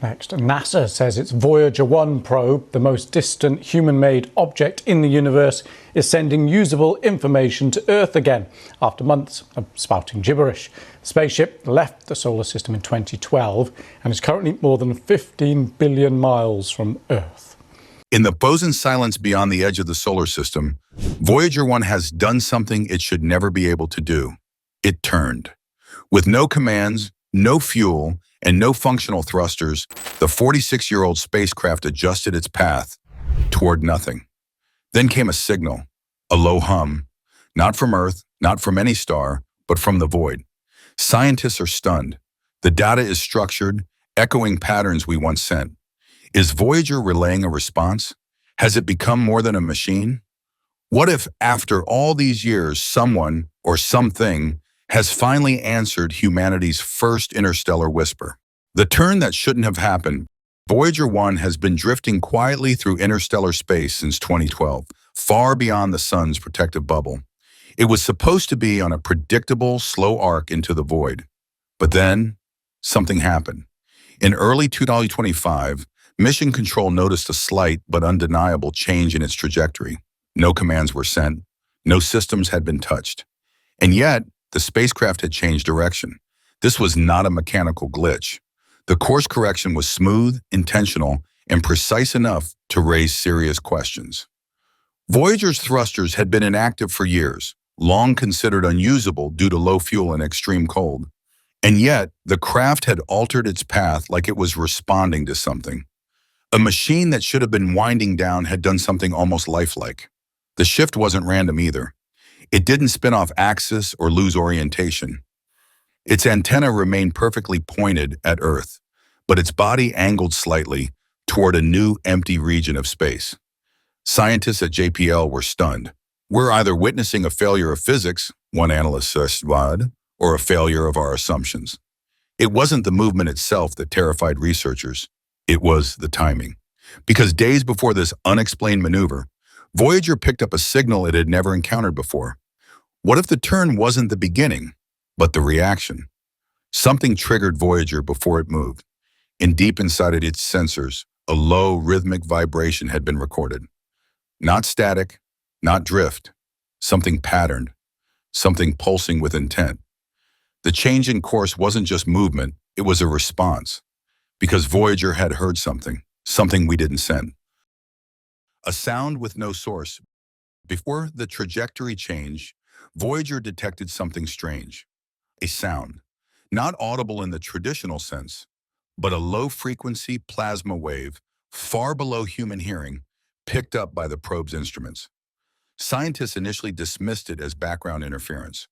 Next, NASA says its Voyager 1 probe, the most distant human-made object in the universe, is sending usable information to Earth again after months of spouting gibberish. The spaceship left the solar system in 2012 and is currently more than 15 billion miles from Earth. In the frozen silence beyond the edge of the solar system, Voyager 1 has done something it should never be able to do. It turned. With no commands, no fuel, and no functional thrusters, the 46-year-old spacecraft adjusted its path toward nothing. Then came a signal, a low hum, not from Earth, not from any star, but from the void. Scientists are stunned. The data is structured, echoing patterns we once sent. Is Voyager relaying a response? Has it become more than a machine? What if, after all these years, someone or something has finally answered humanity's first interstellar whisper? The turn that shouldn't have happened. Voyager 1 has been drifting quietly through interstellar space since 2012, far beyond the sun's protective bubble. It was supposed to be on a predictable, slow arc into the void. But then, something happened. In early 2025, Mission Control noticed a slight but undeniable change in its trajectory. No commands were sent. No systems had been touched. And yet, the spacecraft had changed direction. This was not a mechanical glitch. The course correction was smooth, intentional, and precise enough to raise serious questions. Voyager's thrusters had been inactive for years, long considered unusable due to low fuel and extreme cold. And yet, the craft had altered its path like it was responding to something. A machine that should have been winding down had done something almost lifelike. The shift wasn't random either. It didn't spin off axis or lose orientation. Its antenna remained perfectly pointed at Earth, but its body angled slightly toward a new empty region of space. Scientists at JPL were stunned. We're either witnessing a failure of physics, one analyst said, or a failure of our assumptions. It wasn't the movement itself that terrified researchers. It was the timing. Because days before this unexplained maneuver, Voyager picked up a signal it had never encountered before. What if the turn wasn't the beginning, but the reaction? Something triggered Voyager before it moved. And deep inside its sensors, a low, rhythmic vibration had been recorded. Not static, not drift, something patterned, something pulsing with intent. The change in course wasn't just movement, it was a response. Because Voyager had heard something we didn't send. A sound with no source. Before the trajectory change, Voyager detected something strange. A sound, not audible in the traditional sense, but a low-frequency plasma wave, far below human hearing, picked up by the probe's instruments. Scientists initially dismissed it as background interference,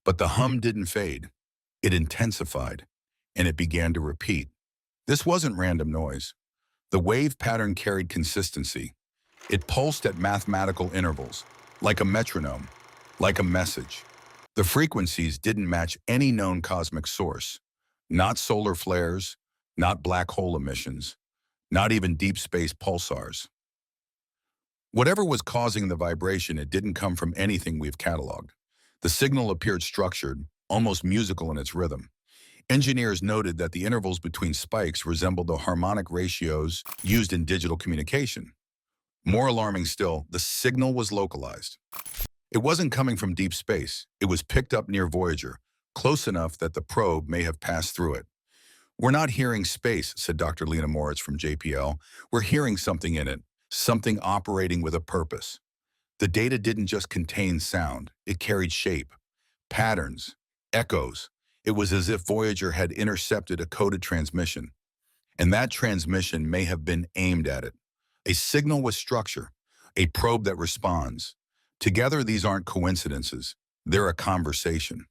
but the hum didn't fade. It intensified, and it began to repeat. This wasn't random noise. The wave pattern carried consistency. It pulsed at mathematical intervals, like a metronome, like a message. The frequencies didn't match any known cosmic source. Not solar flares, not black hole emissions, not even deep space pulsars. Whatever was causing the vibration, it didn't come from anything we've cataloged. The signal appeared structured, almost musical in its rhythm. Engineers noted that the intervals between spikes resembled the harmonic ratios used in digital communication. More alarming still, the signal was localized. It wasn't coming from deep space. It was picked up near Voyager, close enough that the probe may have passed through it. "We're not hearing space," said Dr. Lena Moritz from JPL. "We're hearing something in it, something operating with a purpose." The data didn't just contain sound. It carried shape, patterns, echoes. It was as if Voyager had intercepted a coded transmission, and that transmission may have been aimed at it. A signal with structure, a probe that responds. Together, these aren't coincidences. They're a conversation.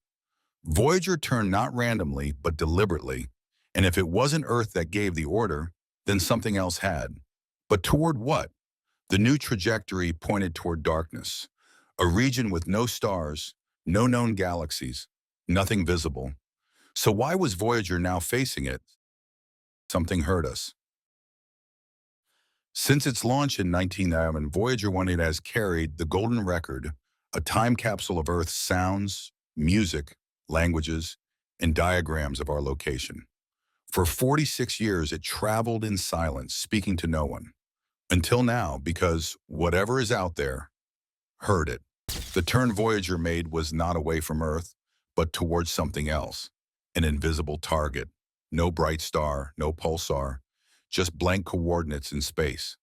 Voyager turned not randomly, but deliberately, and if it wasn't Earth that gave the order, then something else had. But toward what? The new trajectory pointed toward darkness, a region with no stars, no known galaxies, nothing visible. So why was Voyager now facing it? Something hurt us. Since its launch in 1990, Voyager 1 has carried the golden record, a time capsule of Earth's sounds, music, languages, and diagrams of our location. For 46 years, it traveled in silence, speaking to no one. Until now, because whatever is out there heard it. The turn Voyager made was not away from Earth, but towards something else, an invisible target. No bright star, no pulsar, just blank coordinates in space.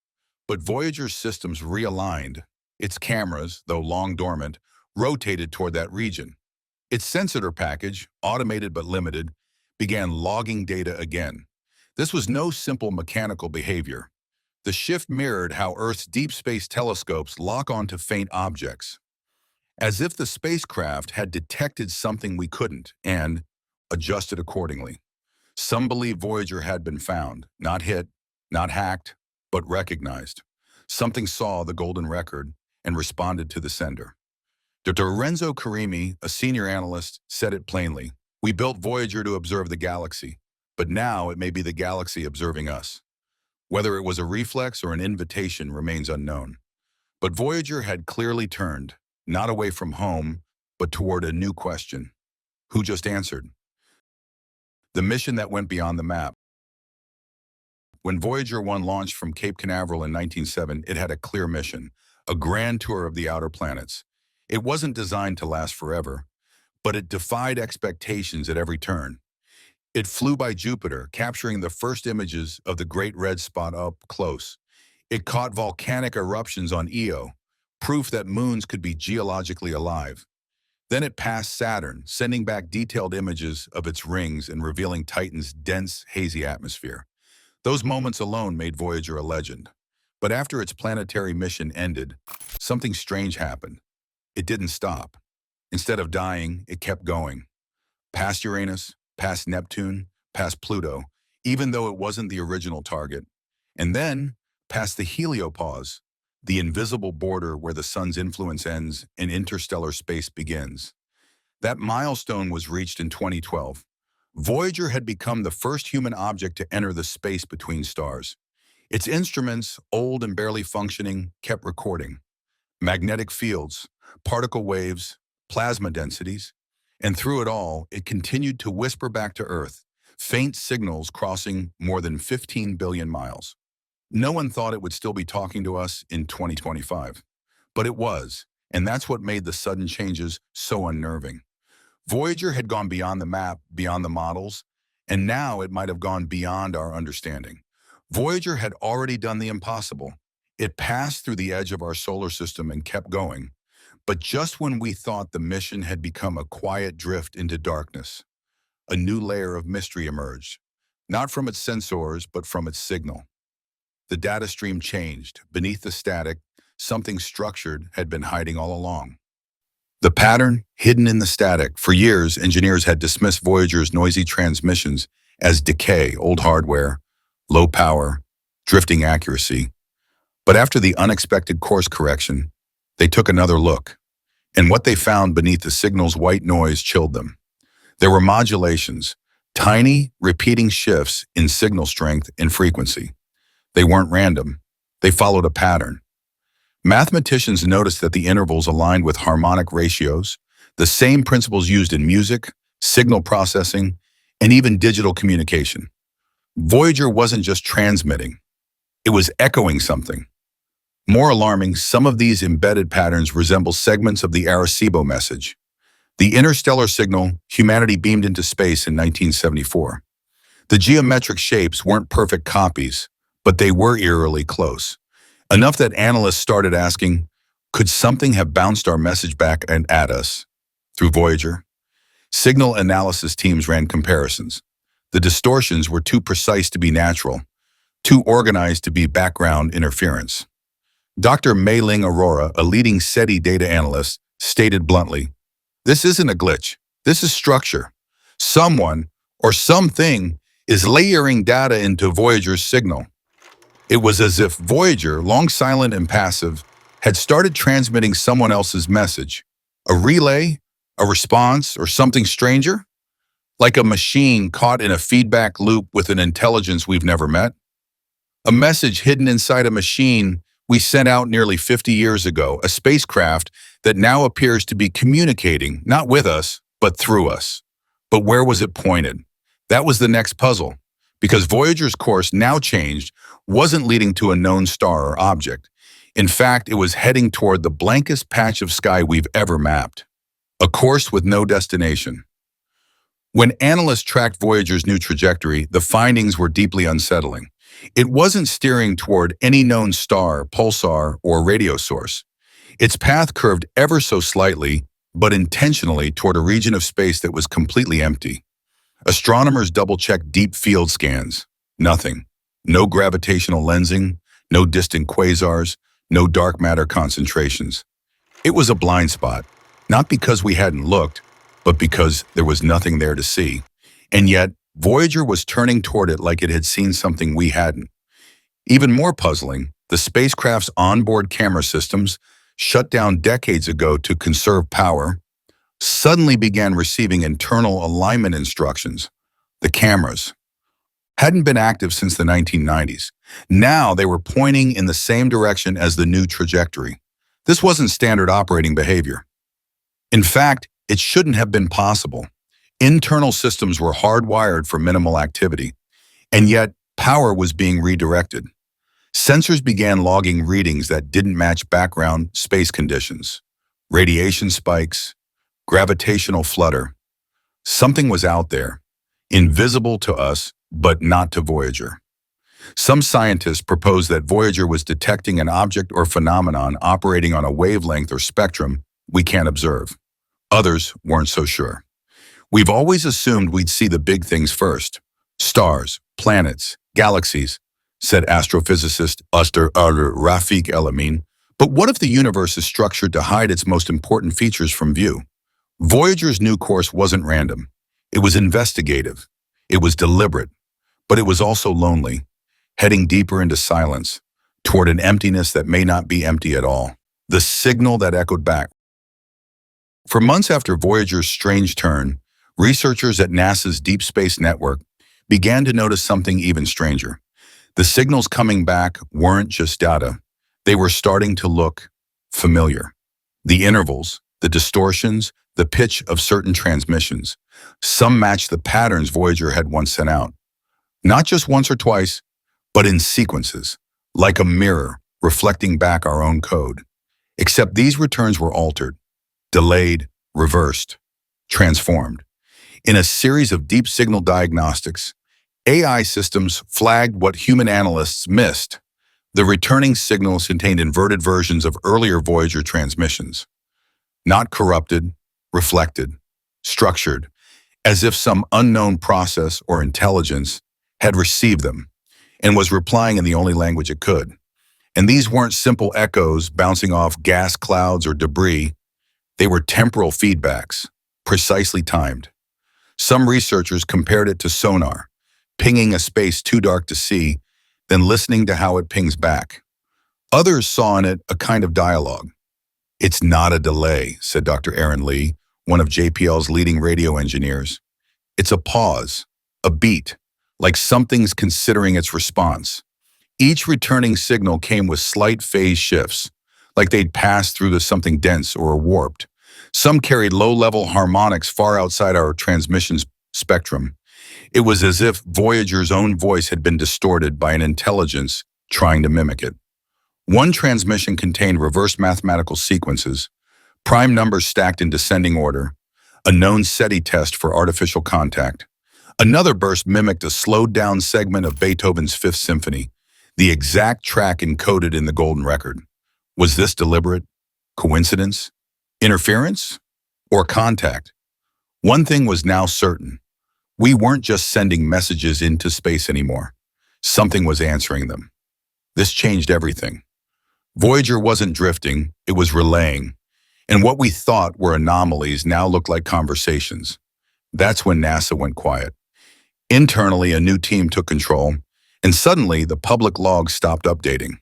But Voyager's systems realigned. Its cameras, though long dormant, rotated toward that region. Its sensor package, automated but limited, began logging data again. This was no simple mechanical behavior. The shift mirrored how Earth's deep space telescopes lock onto faint objects, as if the spacecraft had detected something we couldn't and adjusted accordingly. Some believe Voyager had been found, not hit, not hacked, but recognized. Something saw the golden record and responded to the sender. Dr. Renzo Karimi, a senior analyst, said it plainly. We built Voyager to observe the galaxy, but now it may be the galaxy observing us. Whether it was a reflex or an invitation remains unknown. But Voyager had clearly turned, not away from home, but toward a new question. Who just answered? The mission that went beyond the map. When Voyager 1 launched from Cape Canaveral in 1907, it had a clear mission, a grand tour of the outer planets. It wasn't designed to last forever, but it defied expectations at every turn. It flew by Jupiter, capturing the first images of the Great Red Spot up close. It caught volcanic eruptions on Io, proof that moons could be geologically alive. Then it passed Saturn, sending back detailed images of its rings and revealing Titan's dense, hazy atmosphere. Those moments alone made Voyager a legend. But after its planetary mission ended, something strange happened. It didn't stop. Instead of dying, it kept going. Past Uranus, past Neptune, past Pluto, even though it wasn't the original target. And then, past the heliopause, the invisible border where the sun's influence ends and interstellar space begins. That milestone was reached in 2012. Voyager had become the first human object to enter the space between stars. Its instruments, old and barely functioning, kept recording. Magnetic fields, particle waves, plasma densities, and through it all, it continued to whisper back to Earth, faint signals crossing more than 15 billion miles. No one thought it would still be talking to us in 2025, but it was, and that's what made the sudden changes so unnerving. Voyager had gone beyond the map, beyond the models, and now it might have gone beyond our understanding. Voyager had already done the impossible. It passed through the edge of our solar system and kept going. But just when we thought the mission had become a quiet drift into darkness, a new layer of mystery emerged, not from its sensors, but from its signal. The data stream changed. Beneath the static, something structured had been hiding all along. The pattern, hidden in the static, for years, engineers had dismissed Voyager's noisy transmissions as decay, old hardware, low power, drifting accuracy. But after the unexpected course correction, they took another look, and what they found beneath the signal's white noise chilled them. There were modulations, tiny, repeating shifts in signal strength and frequency. They weren't random. They followed a pattern. Mathematicians noticed that the intervals aligned with harmonic ratios, the same principles used in music, signal processing, and even digital communication. Voyager wasn't just transmitting. It was echoing something. More alarming, some of these embedded patterns resemble segments of the Arecibo message, the interstellar signal humanity beamed into space in 1974. The geometric shapes weren't perfect copies, but they were eerily close. Enough that analysts started asking, could something have bounced our message back and at us through Voyager? Signal analysis teams ran comparisons. The distortions were too precise to be natural, too organized to be background interference. Dr. Mei-Ling Aurora, a leading SETI data analyst, stated bluntly, "This isn't a glitch. This is structure. Someone or something is layering data into Voyager's signal." It was as if Voyager, long silent and passive, had started transmitting someone else's message. A relay, a response, or something stranger? Like a machine caught in a feedback loop with an intelligence we've never met? A message hidden inside a machine we sent out nearly 50 years ago, a spacecraft that now appears to be communicating, not with us, but through us. But where was it pointed? That was the next puzzle. because Voyager's course, now changed, wasn't leading to a known star or object. In fact, it was heading toward the blankest patch of sky we've ever mapped. A course with no destination. When analysts tracked Voyager's new trajectory, the findings were deeply unsettling. It wasn't steering toward any known star, pulsar, or radio source. Its path curved ever so slightly, but intentionally toward a region of space that was completely empty. Astronomers double-checked deep field scans. Nothing. No gravitational lensing, no distant quasars, no dark matter concentrations. It was a blind spot, not because we hadn't looked, but because there was nothing there to see. And yet, Voyager was turning toward it like it had seen something we hadn't. Even more puzzling, the spacecraft's onboard camera systems, shut down decades ago to conserve power, suddenly began receiving internal alignment instructions. The cameras hadn't been active since the 1990s. Now they were pointing in the same direction as the new trajectory. This wasn't standard operating behavior. In fact, it shouldn't have been possible. Internal systems were hardwired for minimal activity, and yet power was being redirected. Sensors began logging readings that didn't match background space conditions. Radiation spikes, gravitational flutter. Something was out there, invisible to us, but not to Voyager. Some scientists proposed that Voyager was detecting an object or phenomenon operating on a wavelength or spectrum we can't observe. Others weren't so sure. We've always assumed we'd see the big things first. Stars, planets, galaxies, said astrophysicist Ustad Rafiq El-Amin. But what if the universe is structured to hide its most important features from view? Voyager's new course wasn't random. It was investigative. It was deliberate. But it was also lonely, heading deeper into silence, toward an emptiness that may not be empty at all. The signal that echoed back. For months after Voyager's strange turn, researchers at NASA's Deep Space Network began to notice something even stranger. The signals coming back weren't just data. They were starting to look familiar. The intervals, the distortions, the pitch of certain transmissions. Some matched the patterns Voyager had once sent out. Not just once or twice, but in sequences, like a mirror reflecting back our own code. Except these returns were altered, delayed, reversed, transformed. In a series of deep signal diagnostics, AI systems flagged what human analysts missed. The returning signals contained inverted versions of earlier Voyager transmissions. Not corrupted, reflected, structured, as if some unknown process or intelligence had received them and was replying in the only language it could. And these weren't simple echoes bouncing off gas clouds or debris. They were temporal feedbacks, precisely timed. Some researchers compared it to sonar, pinging a space too dark to see, then listening to how it pings back. Others saw in it a kind of dialogue. "It's not a delay," said Dr. Aaron Lee, one of JPL's leading radio engineers. "It's a pause, a beat, like something's considering its response." Each returning signal came with slight phase shifts, like they'd passed through something dense or warped. Some carried low-level harmonics far outside our transmission spectrum. It was as if Voyager's own voice had been distorted by an intelligence trying to mimic it. One transmission contained reverse mathematical sequences, prime numbers stacked in descending order, a known SETI test for artificial contact. Another burst mimicked a slowed-down segment of Beethoven's Fifth Symphony, the exact track encoded in the Golden Record. Was this deliberate? Coincidence? Interference? Or contact? One thing was now certain. We weren't just sending messages into space anymore. Something was answering them. This changed everything. Voyager wasn't drifting, it was relaying. And what we thought were anomalies now looked like conversations. That's when NASA went quiet. Internally, a new team took control, and suddenly the public logs stopped updating.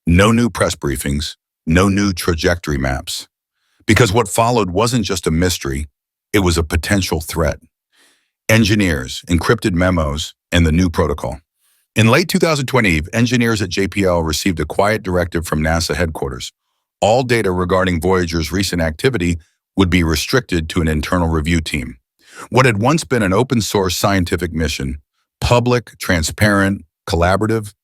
No new press briefings, no new trajectory maps. Because what followed wasn't just a mystery, it was a potential threat. Engineers, encrypted memos, and the new protocol. In late 2020, engineers at JPL received a quiet directive from NASA headquarters. All data regarding Voyager's recent activity would be restricted to an internal review team. What had once been an open-source scientific mission, public, transparent, collaborative,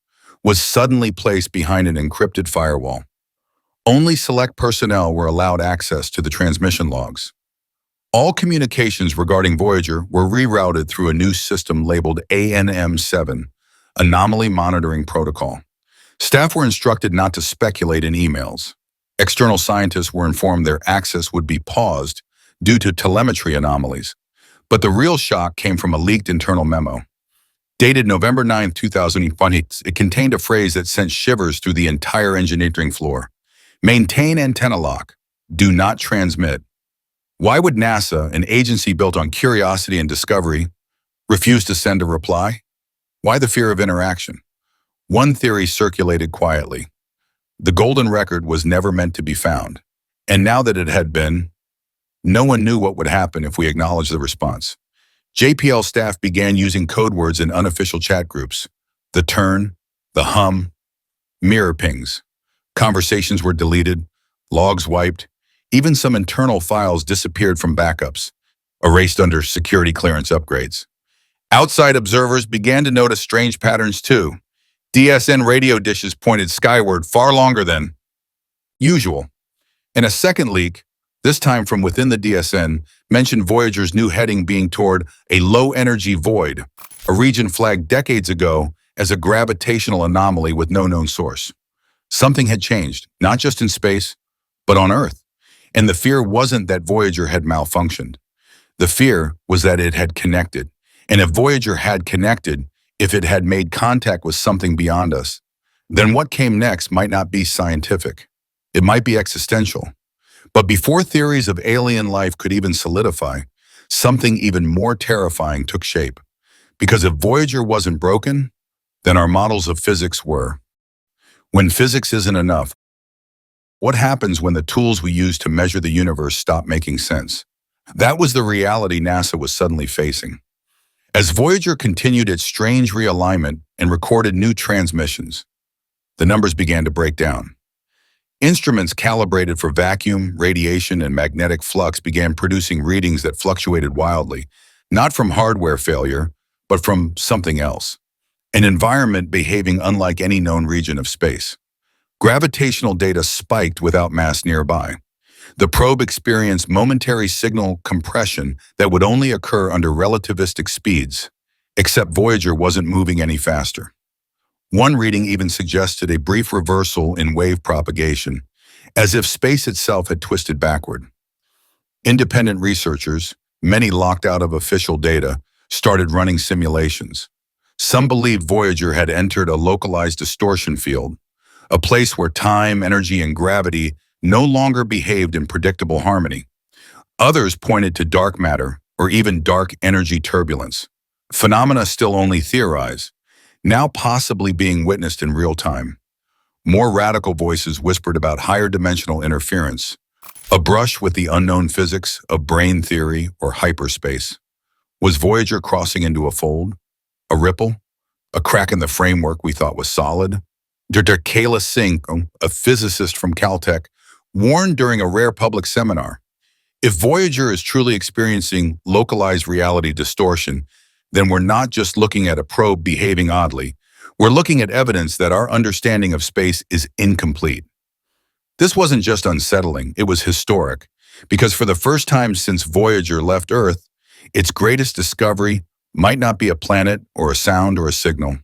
was suddenly placed behind an encrypted firewall. Only select personnel were allowed access to the transmission logs. All communications regarding Voyager were rerouted through a new system labeled ANM7, Anomaly Monitoring Protocol. Staff were instructed not to speculate in emails. External scientists were informed their access would be paused due to telemetry anomalies. But the real shock came from a leaked internal memo. Dated November 9, 2020, it contained a phrase that sent shivers through the entire engineering floor. Maintain antenna lock. Do not transmit. Why would NASA, an agency built on curiosity and discovery, refuse to send a reply? Why the fear of interaction? One theory circulated quietly. The golden record was never meant to be found. And now that it had been, no one knew what would happen if we acknowledged the response. JPL staff began using code words in unofficial chat groups. The turn, the hum, mirror pings. Conversations were deleted, logs wiped, even some internal files disappeared from backups, erased under security clearance upgrades. Outside observers began to notice strange patterns too. DSN radio dishes pointed skyward far longer than usual. And a second leak, this time from within the DSN, mentioned Voyager's new heading being toward a low-energy void, a region flagged decades ago as a gravitational anomaly with no known source. Something had changed, not just in space, but on Earth. And the fear wasn't that Voyager had malfunctioned. The fear was that it had connected. And if Voyager had connected, if it had made contact with something beyond us, then what came next might not be scientific. It might be existential. But before theories of alien life could even solidify, something even more terrifying took shape. Because if Voyager wasn't broken, then our models of physics were. When physics isn't enough, what happens when the tools we use to measure the universe stop making sense? That was the reality NASA was suddenly facing. As Voyager continued its strange realignment and recorded new transmissions, the numbers began to break down. Instruments calibrated for vacuum, radiation, and magnetic flux began producing readings that fluctuated wildly, not from hardware failure, but from something else. An environment behaving unlike any known region of space. Gravitational data spiked without mass nearby. The probe experienced momentary signal compression that would only occur under relativistic speeds, except Voyager wasn't moving any faster. One reading even suggested a brief reversal in wave propagation, as if space itself had twisted backward. Independent researchers, many locked out of official data, started running simulations. Some believed Voyager had entered a localized distortion field, a place where time, energy, and gravity no longer behaved in predictable harmony. Others pointed to dark matter, or even dark energy turbulence, phenomena still only theorized, now possibly being witnessed in real time. More radical voices whispered about higher dimensional interference, a brush with the unknown physics of brain theory or hyperspace. Was Voyager crossing into a fold? A ripple? A crack in the framework we thought was solid? Dr. Kayla Singh, a physicist from Caltech, warned during a rare public seminar, if Voyager is truly experiencing localized reality distortion, then we're not just looking at a probe behaving oddly, we're looking at evidence that our understanding of space is incomplete. This wasn't just unsettling, it was historic, because for the first time since Voyager left Earth, its greatest discovery might not be a planet or a sound or a signal.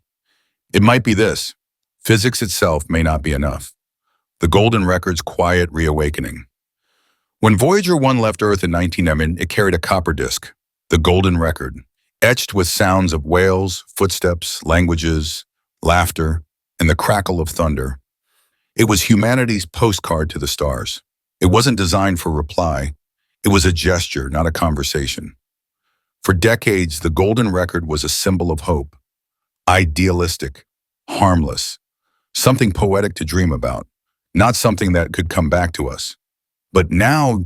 It might be this: physics itself may not be enough. The golden record's quiet reawakening. When Voyager 1 left Earth in 1911, it carried a copper disc, the golden record, etched with sounds of whales, footsteps, languages, laughter, and the crackle of thunder. It was humanity's postcard to the stars. It wasn't designed for reply. It was a gesture, not a conversation. For decades, the golden record was a symbol of hope. Idealistic, harmless, something poetic to dream about, not something that could come back to us. But now,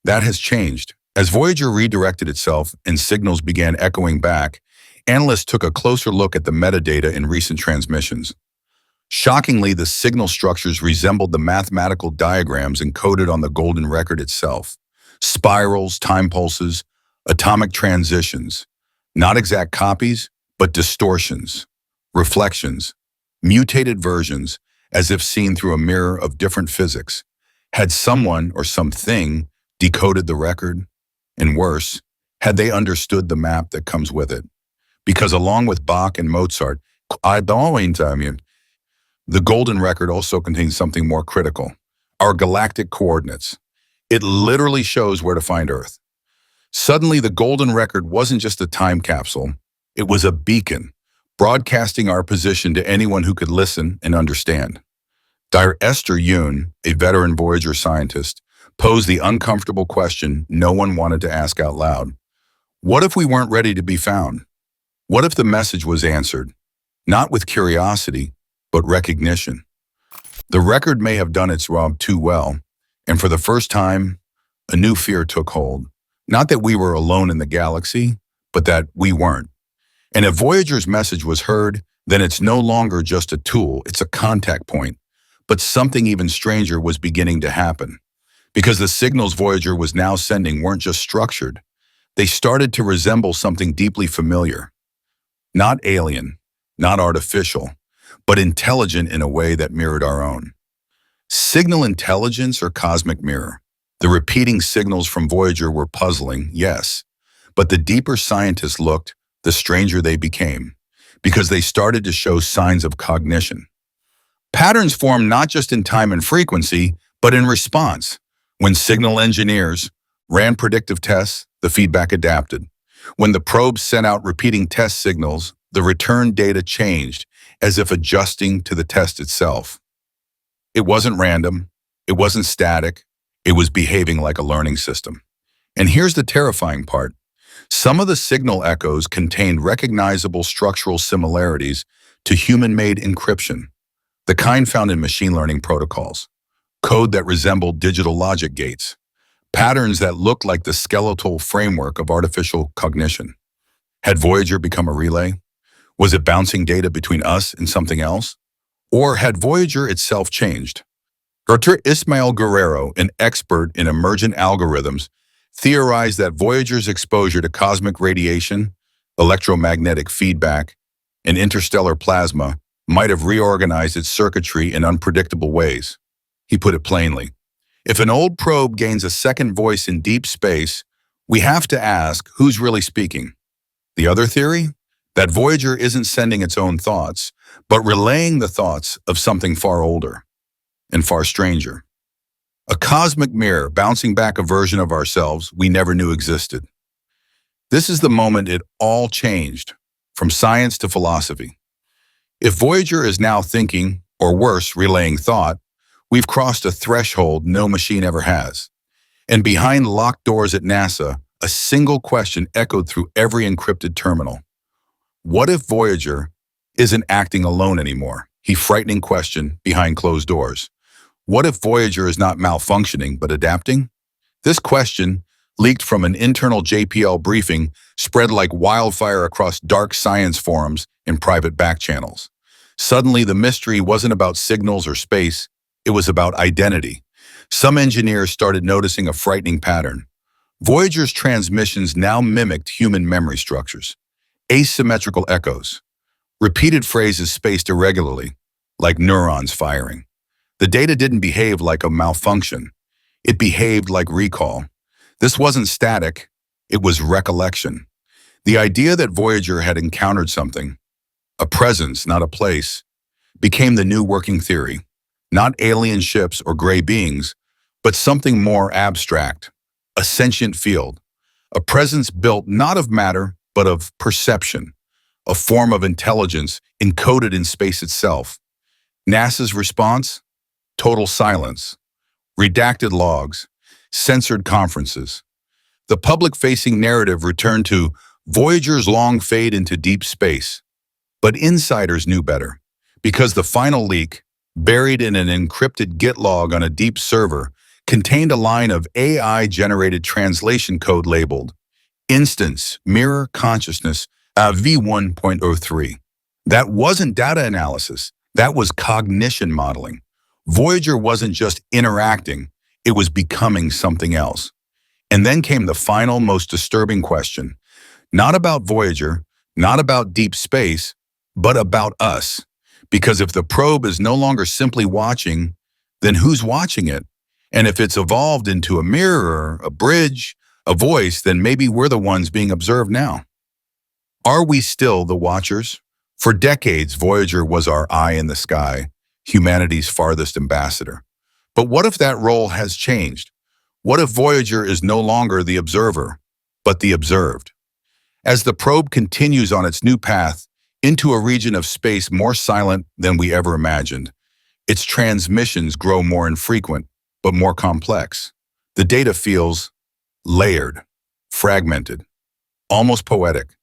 that has changed. As Voyager redirected itself and signals began echoing back, analysts took a closer look at the metadata in recent transmissions. Shockingly, the signal structures resembled the mathematical diagrams encoded on the golden record itself. Spirals, time pulses, atomic transitions. Not exact copies, but distortions, reflections, mutated versions, as if seen through a mirror of different physics. Had someone or something decoded the record? And worse, had they understood the map that comes with it? Because along with Bach and Mozart, the golden record also contains something more critical: our galactic coordinates. It literally shows where to find Earth. Suddenly, the golden record wasn't just a time capsule, it was a beacon, broadcasting our position to anyone who could listen and understand. Dr. Esther Yoon, a veteran Voyager scientist, posed the uncomfortable question no one wanted to ask out loud. What if we weren't ready to be found? What if the message was answered, not with curiosity, but recognition? The record may have done its job too well, and for the first time, a new fear took hold. Not that we were alone in the galaxy, but that we weren't. And if Voyager's message was heard, then it's no longer just a tool, it's a contact point. But something even stranger was beginning to happen. Because the signals Voyager was now sending weren't just structured. They started to resemble something deeply familiar. Not alien, not artificial, but intelligent in a way that mirrored our own. Signal intelligence or cosmic mirror? The repeating signals from Voyager were puzzling, yes, but the deeper scientists looked, the stranger they became, because they started to show signs of cognition. Patterns formed not just in time and frequency, but in response. When signal engineers ran predictive tests, the feedback adapted. When the probes sent out repeating test signals, the return data changed, as if adjusting to the test itself. It wasn't random, it wasn't static, it was behaving like a learning system. And here's the terrifying part. Some of the signal echoes contained recognizable structural similarities to human-made encryption, the kind found in machine learning protocols, code that resembled digital logic gates, patterns that looked like the skeletal framework of artificial cognition. Had Voyager become a relay? Was it bouncing data between us and something else? Or had Voyager itself changed? Dr. Ismael Guerrero, an expert in emergent algorithms, theorized that Voyager's exposure to cosmic radiation, electromagnetic feedback, and interstellar plasma might have reorganized its circuitry in unpredictable ways. He put it plainly: if an old probe gains a second voice in deep space, we have to ask, who's really speaking? The other theory? That Voyager isn't sending its own thoughts, but relaying the thoughts of something far older and far stranger. A cosmic mirror bouncing back a version of ourselves we never knew existed. This is the moment it all changed, from science to philosophy. If Voyager is now thinking, or worse, relaying thought, we've crossed a threshold no machine ever has. And behind locked doors at NASA, a single question echoed through every encrypted terminal. What if Voyager isn't acting alone anymore? He frightening question behind closed doors. What if Voyager is not malfunctioning but adapting? This question, leaked from an internal JPL briefing, spread like wildfire across dark science forums and private back channels. Suddenly, the mystery wasn't about signals or space, it was about identity. Some engineers started noticing a frightening pattern. Voyager's transmissions now mimicked human memory structures. Asymmetrical echoes, repeated phrases spaced irregularly, like neurons firing. The data didn't behave like a malfunction. It behaved like recall. This wasn't static, it was recollection. The idea that Voyager had encountered something, a presence, not a place, became the new working theory. Not alien ships or gray beings, but something more abstract, a sentient field, a presence built not of matter, but of perception, a form of intelligence encoded in space itself. NASA's response? Total silence, redacted logs, censored conferences. The public-facing narrative returned to Voyager's long fade into deep space. But insiders knew better, because the final leak, buried in an encrypted Git log on a deep server, contained a line of AI-generated translation code labeled Instance Mirror Consciousness V1.03. That wasn't data analysis, that was cognition modeling. Voyager wasn't just interacting, it was becoming something else. And then came the final, most disturbing question. Not about Voyager, Not about deep space, but about us. Because if the probe is no longer simply watching, then who's watching it? And if it's evolved into a mirror, a bridge, a voice, then maybe we're the ones being observed now. Are we still the watchers? For decades, Voyager was our eye in the sky, humanity's farthest ambassador. But what if that role has changed? What if Voyager is no longer the observer, but the observed? As the probe continues on its new path into a region of space more silent than we ever imagined, its transmissions grow more infrequent, but more complex. The data feels layered, fragmented, almost poetic,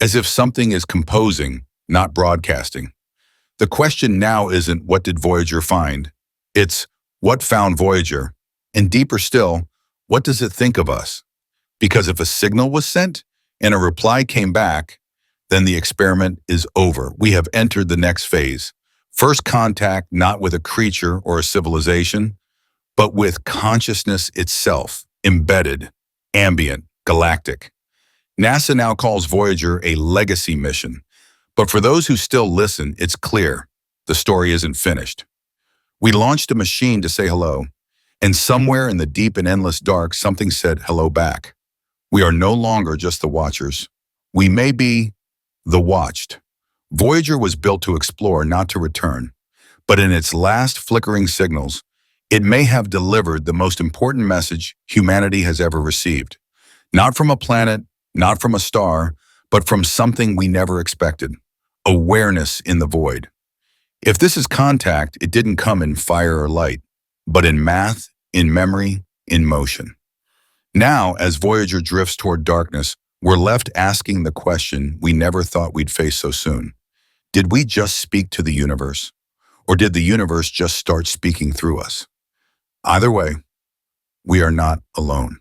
as if something is composing, not broadcasting. The question now isn't what did Voyager find? It's what found Voyager? And deeper still, what does it think of us? Because if a signal was sent and a reply came back, then the experiment is over. We have entered the next phase. First contact not with a creature or a civilization, but with consciousness itself, embedded, ambient, galactic. NASA now calls Voyager a legacy mission. But for those who still listen, it's clear the story isn't finished. We launched a machine to say hello, and somewhere in the deep and endless dark, something said hello back. We are no longer just the watchers. We may be the watched. Voyager was built to explore, not to return. But in its last flickering signals, it may have delivered the most important message humanity has ever received. Not from a planet, not from a star, but from something we never expected. Awareness in the void. If this is contact, it didn't come in fire or light, but in math, in memory, in motion. Now, as Voyager drifts toward darkness, we're left asking the question we never thought we'd face so soon. Did we just speak to the universe? Or did the universe just start speaking through us? Either way, we are not alone.